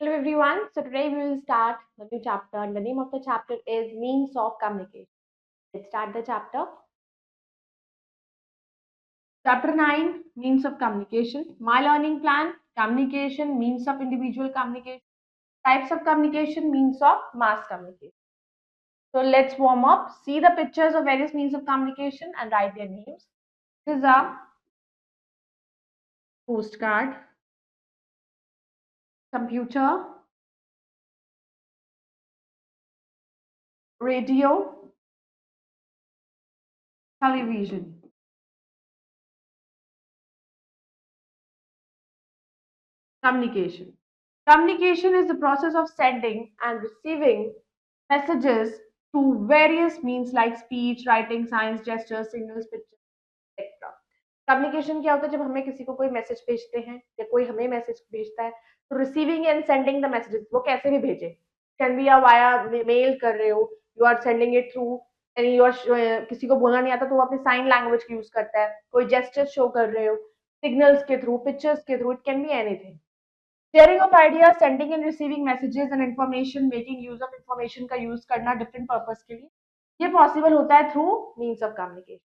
Hello everyone. So today we will start a new chapter and the name of the chapter is Means of Communication. Let's start the chapter. Chapter 9 Means of Communication. My learning plan communication, means of individual communication, types of communication, means of mass communication. So let's warm up, see the pictures of various means of communication and write their names. This is a postcard, computer, radio, television. Communication. Communication is the process of sending and receiving messages through various means like speech, writing, signs, gestures, signals, pictures, etc. Communication क्या होता है? जब हमें किसी को कोई message भेजते हैं या कोई हमें मैसेज भेजता है तो receiving end sending the messages वो कैसे भी भेजे, कैन बी वाया मेल कर रहे हो, you are sending it through and you are किसी को बोलना नहीं आता तो वो अपनी साइन लैंग्वेज का यूज करता है, कोई जेस्टर्स शो कर रहे हो, सिग्नल्स के थ्रू, पिक्चर्स के through, it can be anything. Sharing of ideas, sending and receiving messages and information, making use of information का यूज करना डिफरेंट पर्पस के लिए, ये पॉसिबल होता है through means of communication.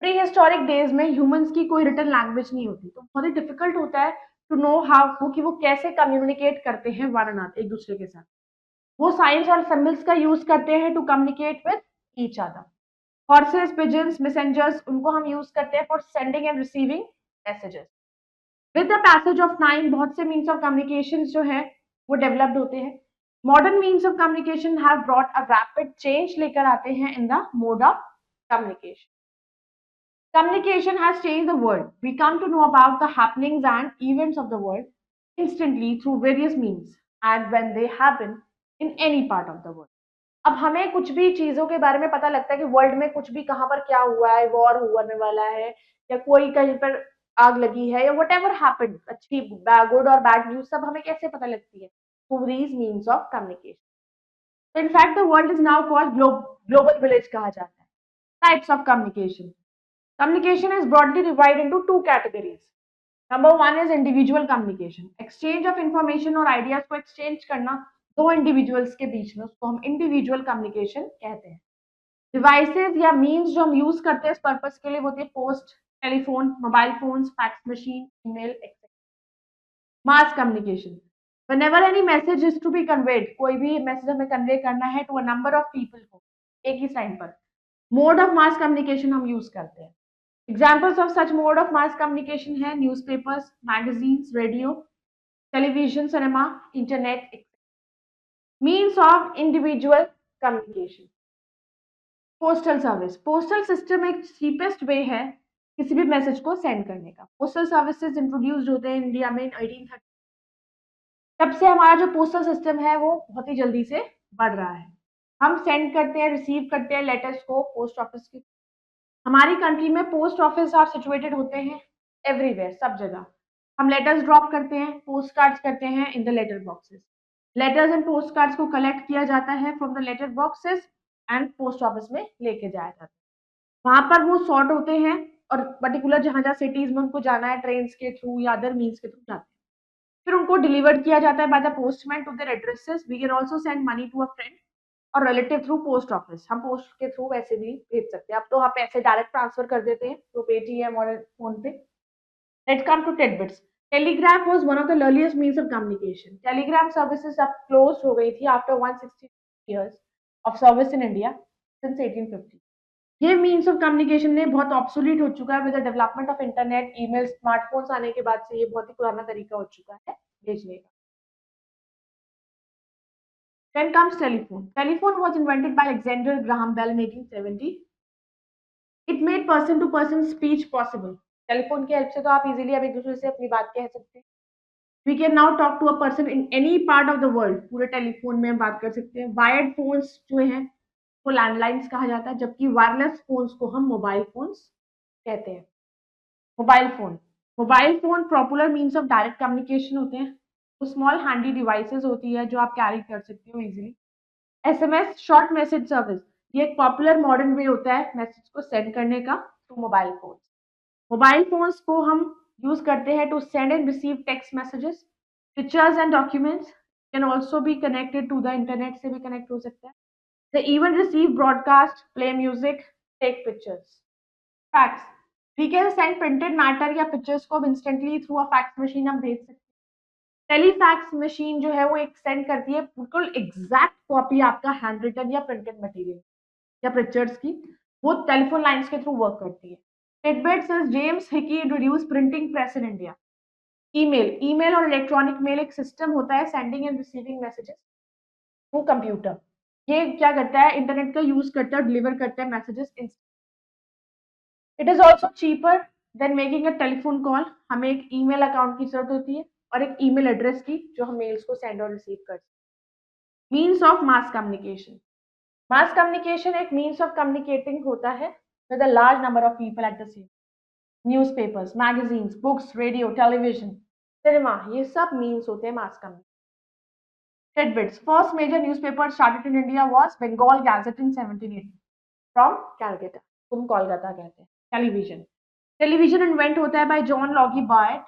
Pre historic days में humans की कोई रिटन लैंग्वेज नहीं होती तो बहुत ही डिफिकल्ट होता है टू नो हाउ कि वो कैसे कम्युनिकेट करते हैं वन अनदर, एक दूसरे के साथ. वो साइंस और सिंबल्स का यूज करते हैं to communicate with each other. Horses, pigeons, messengers, उनको हम यूज करते हैं for sending and receiving messages. With the passage of time बहुत से मीन्स ऑफ कम्युनिकेशन जो है वो डेवलप्ड होते हैं. Modern means of communication have brought a rapid change लेकर आते हैं in the mode of communication. Communication has changed the world. We come to know about the happenings and events of the world instantly through various means and when they happen in any part of the world. अब हमें कुछ भी चीजों के बारे में पता लगता है कि वर्ल्ड में कुछ भी कहाँ पर क्या हुआ है, वॉर होने वाला है या कोई कहीं पर आग लगी है या वट एवर हैपन, अच्छी गुड और बैड न्यूज सब हमें कैसे पता लगती है? Through these means of communication. In fact the world is now called global village कहा जाता है. Types of communication. Communication is broadly divided into two categories. Number one is individual communication. Exchange of information और ideas को exchange करना दो individuals के बीच में, उसको हम individual communication कहते हैं. Devices या means जो हम use करते हैं इस purpose के लिए वो होते हैं post, telephone, mobile phones, fax machine, email, etc. Mass communication. Whenever any message is to be conveyed, कोई भी message हमें convey करना है to a number of people को एक ही time पर, mode of mass communication हम use करते हैं. Examples of such mode of mass communication है newspapers, magazines, radio, television, cinema, internet, etc. Means of individual communication. Postal service. Postal system एक cheapest way है किसी भी मैसेज को सेंड करने का. पोस्टल सर्विसेज इंट्रोड्यूस होते हैं इंडिया में 1830. तब से हमारा जो पोस्टल सिस्टम है वो बहुत ही जल्दी से बढ़ रहा है. हम सेंड करते हैं, रिसीव करते हैं लेटर्स को पोस्ट ऑफिस की. हमारी कंट्री में पोस्ट ऑफिस आर सिचुएटेड होते हैं एवरीवेयर, सब जगह. हम लेटर्स ड्रॉप करते हैं, पोस्ट कार्ड्स करते हैं in the letter boxes. Letters and post cards को कलेक्ट किया जाता है from the letter boxes and post office में लेके जाया जाता है. वहां पर वो सॉर्ट होते हैं और पर्टिकुलर जहां जहां सिटीज में उनको जाना है ट्रेन के थ्रू या अदर मीन्स के थ्रू जाते हैं. फिर उनको डिलीवर्ड किया जाता है by the postman to their addresses. We can also send money to a friend और रिलेटिव थ्रू पोस्ट ऑफिस. हम पोस्ट के थ्रू वैसे भी भेज सकते हैं. अब तो आप पैसे डायरेक्ट ट्रांसफर कर देते हैं थ्रू पेटीएम और PhonePe. Let's come to tidbits. Telegraph was one of the earliest means of communication. Telegram services अब क्लोज हो गई थी after 160 years of service in India since 1850. ये मीन्स ऑफ कम्युनिकेशन ने बहुत ऑब्सोलीट हो चुका है with the development of internet, email, smartphones आने के बाद से ये बहुत ही पुराना तरीका हो चुका है भेजने का. Then comes telephone. Telephone was invented by Alexander Graham Bell in 1870. It made person to person speech possible. Telephone की हेल्प से तो आप इजीली अब एक दूसरे से अपनी बात कह सकते हैं. We can now talk to a person in any part of the world. पूरे टेलीफोन में हम बात कर सकते हैं. वायर्ड फोन्स जो हैं वो लैंडलाइंस कहा जाता है जबकि वायरलेस फोन्स को हम मोबाइल फोन्स कहते हैं. Mobile phone. Mobile phone popular means of direct communication होते हैं. वो स्मॉल हैंडी डिवाइसेस होती है जो आप कैरी कर सकते हो easily. SMS, short message service, ये एक पॉपुलर मॉडर्न वे होता है मैसेज को सेंड करने का through mobile phone. Mobile phones को हम यूज करते हैं to send and receive text messages. Pictures and documents can also be connected to the internet से भी कनेक्ट हो सकता है. They even receive broadcast, play music, take pictures. Facts. We can send printed matter या pictures को instantly through a fax machine हम भेज सकते हैं. टेलीफैक्स मशीन जो है वो एक सेंड करती है बिल्कुल एग्जैक्ट कॉपी आपका हैंड रिटन या प्रिंटेड मटेरियल या पिक्चर्स की. वो टेलीफोन लाइंस के थ्रू वर्क करती है. Tidbit says James Hickey introduce printing press in India. Email. Email और इलेक्ट्रॉनिक मेल एक सिस्टम होता है sending and receiving messages through computer. ये क्या करता है, इंटरनेट का यूज करता है, डिलीवर करता है messages. It is also cheaper than making a telephone call. हमें एक ईमेल अकाउंट की जरूरत होती है और एक ईमेल एड्रेस की जो हम मेल्स को सेंड और रिसीव कर सकते हैं. Means of mass communication. Mass communication एक मीन्स ऑफ कम्युनिकेटिंग होता है with a large number of people at the same. Newspapers, magazines, books, radio, television, cinema, ये सब मीन्स होते हैं mass communication. Tidbits. First major newspaper started in India was Bengal Gazette in 1780 from Calcutta. तुम कोलकाता कहते हैं. Television. Television invent होता है बाय John Logie Baird.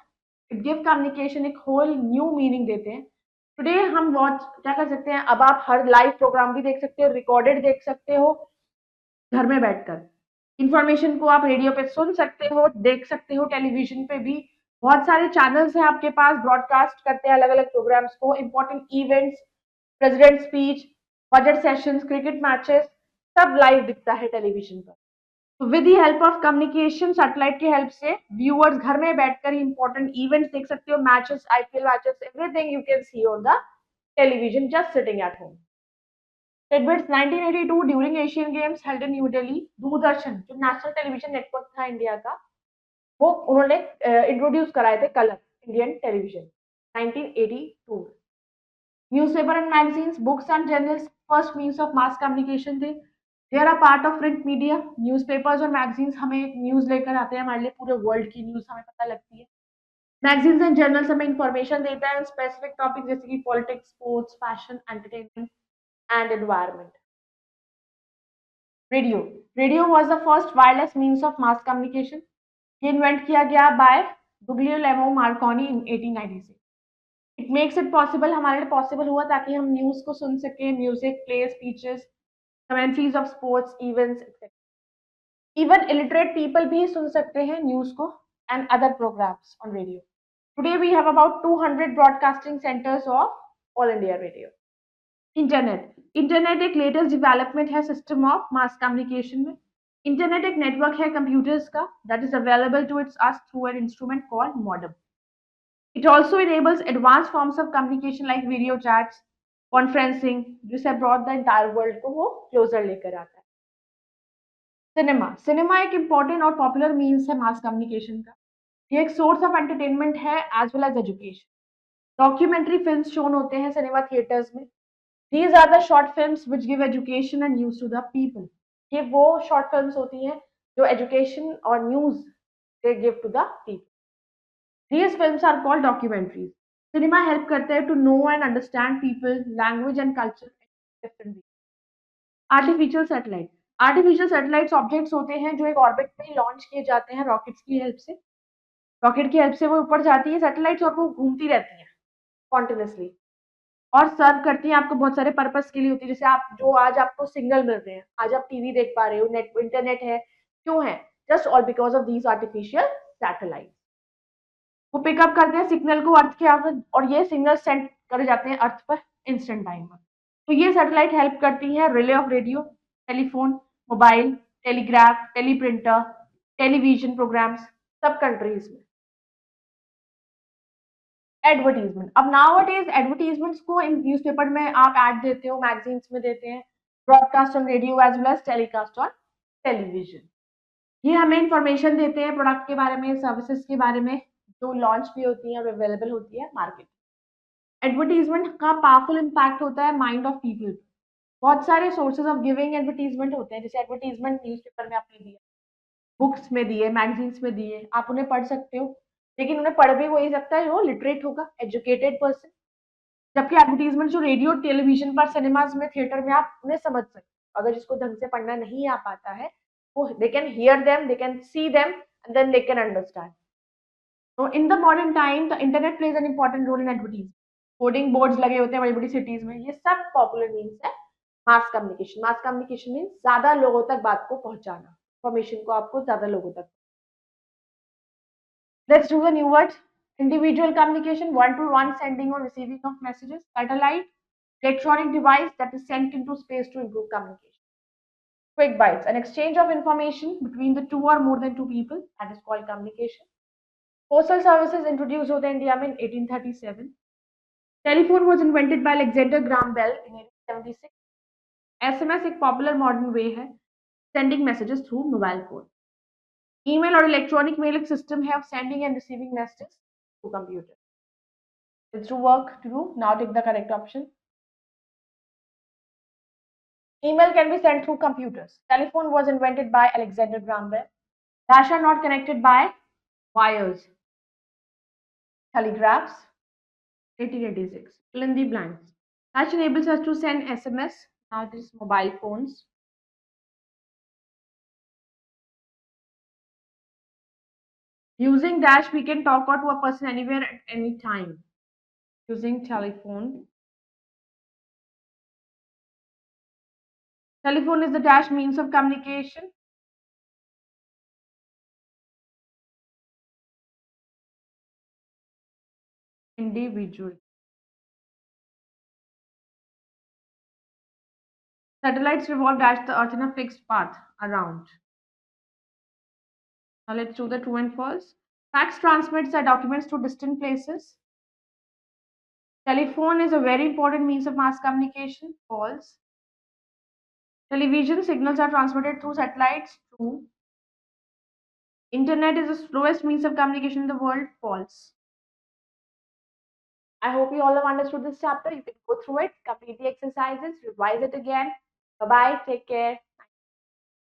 It give communication एक होल न्यू मीनिंग देते हैं. टुडे हम वॉच क्या कर सकते हैं, अब आप हर लाइव प्रोग्राम भी देख सकते हो, रिकॉर्डेड देख सकते हो घर में बैठकर. इंफॉर्मेशन को आप रेडियो पे सुन सकते हो, देख सकते हो, टेलीविजन पे भी बहुत सारे चैनल्स हैं आपके पास, ब्रॉडकास्ट करते हैं अलग अलग प्रोग्राम्स को. Important events, president speech, budget sessions, cricket matches, सब लाइव दिखता है टेलीविजन पर. तो with the help of communication, satellite की हेल्प से व्यूअर्स घर में बैठकर ही इंपॉर्टेंट इवेंट्स देख सकते हो, matches, IPL matches, everything you can see on the television just sitting at home. Tidbits. 1982 during Asian games held in new Delhi. Doordarshan जो national television network था इंडिया का, वो उन्होंने इंट्रोड्यूस कराए थे colour Indian television 1982. Newspaper and magazines, books and journals first means of mass communication थे. They are a part of print media. Newspapers और magazines हमें न्यूज़ लेकर आते हैं, हमारे लिए पूरे वर्ल्ड की न्यूज़ हमें पता लगती है. मैगजीन्स एंड जर्नल्स हमें इंफॉर्मेशन देता है स्पेसिफिक टॉपिक जैसे कि politics, sports, fashion, entertainment and environment. Radio. Radio was the first wireless means of mass communication. ये इन्वेंट किया गया by Guglielmo Marconi in 1896. It makes it possible, हमारे लिए पॉसिबल हुआ ताकि हम न्यूज को सुन सकें, music, play, speeches, commentaries of sports events etcetera. Even illiterate people भी सुन सकते हैं न्यूज को and other programs on radio. Today we have about 200 broadcasting centres of all India radio. Internet. Internet एक लेटेस्ट डेवलपमेंट है system of mass communication में. Internet एक network है कंप्यूटर्स का that is available to its us through an instrument called modem. It also enables advanced forms of communication like video chats, conferencing, जिसे brought the entire world को वो closer लेकर आता है. सिनेमा. सिनेमा एक important और popular means है mass communication का. ये एक source of entertainment है as well as education. Documentary films shown होते हैं सिनेमा थिएटर्स में. These are the short films which give education and news to the people. ये वो short films होती हैं जो education और news they give to the people. These films are called documentaries. Cinema help करते हैं to know and understand people, language and culture in different ways. Artificial satellite. Artificial satellites objects होते हैं जो एक ऑर्बिट में launch किए जाते हैं रॉकेट्स की हेल्प से. रॉकेट की हेल्प से वो ऊपर जाती है सैटेलाइट्स और वो घूमती रहती हैं कॉन्टिन्यूसली और सर्व करती हैं आपको बहुत सारे पर्पस के लिए होती है. जैसे आप जो आज आपको सिग्नल मिल रहे हैं, आज आप टीवी देख पा रहे हो, नेट इंटरनेट है, क्यों है? Just all because of these artificial satellite. वो पिकअप करते हैं सिग्नल को अर्थ के आगे और ये सिग्नल सेंड करे जाते हैं अर्थ पर इंस्टेंट टाइम पर. तो ये सैटेलाइट हेल्प करती है relay of radio, telephone, mobile, telegraph, teleprinter, television programs सब कंट्रीज में. एडवर्टीजमेंट. अब नाउअडेज एडवर्टीजमेंट्स को इन न्यूज़पेपर में आप ऐड देते हो, मैगजीन्स में देते हैं, broadcast on radio as well as telecast on television. ये हमें इंफॉर्मेशन देते हैं प्रोडक्ट के बारे में, सर्विसेज के बारे में जो लॉन्च भी होती है और अवेलेबल होती है मार्केट. एडवर्टीजमेंट का पावरफुल इम्पैक्ट होता है माइंड ऑफ पीपल. बहुत सारे सोर्सेज ऑफ गिविंग एडवर्टीजमेंट होते हैं. जैसे एडवर्टीजमेंट न्यूज़पेपर में आपने दिया, बुक्स में दिए, मैगजीन्स में दिए, आप उन्हें पढ़ सकते हो, लेकिन उन्हें पढ़ भी वही सकता है जो लिटरेट होगा, एजुकेटेड पर्सन. जबकि एडवर्टीजमेंट जो रेडियो, टेलीविजन पर, सिनेमाज में, थिएटर में आप उन्हें समझ सकते हो. अगर जिसको ढंग से पढ़ना नहीं आ पाता है वो they can hear them, they can see them and then they can understand. So in the modern time, the internet plays an important role in advertising. Hoarding boards लगे होते हैं बड़ी बड़ी सिटीज में, ये सब पॉपुलर मीन्स है mass communication. Mass communication means ज्यादा लोगों तक बात को पहुंचाना, इंफॉर्मेशन को आपको ज्यादा लोगों तक। Let's do the new word. Individual communication, one-to-one sending or receiving of messages. Satellite, electronic device that is sent into space to improve communication. Quick bites, an exchange of information between the two or more than two people, that is called communication. Postal services introduced in India in 1837. Telephone was invented by Alexander Graham Bell in 1876. SMS एक popular modern way है sending messages through mobile phone. Email और electronic mail एक system है of sending and receiving messages through computer. It's to work to do. Now take the correct option. Email can be sent through computers. Telephone was invented by Alexander Graham Bell. Dash are not connected by wires. Telegraphs, 1886. Fill in the blanks. Dash enables us to send SMS. Now this mobile phones. Using dash, we can talk to a person anywhere at any time. Using telephone. Telephone is the dash means of communication. Individual. Satellites revolve dash the earth in a fixed path around. Now let's do the true and false. Fax transmits the documents to distant places. Telephone is a very important means of mass communication. False. Television signals are transmitted through satellites. True. Internet is the slowest means of communication in the world. False. I hope you all have understood this chapter. You can go through it, complete the exercises, revise it again. Bye bye. Take care.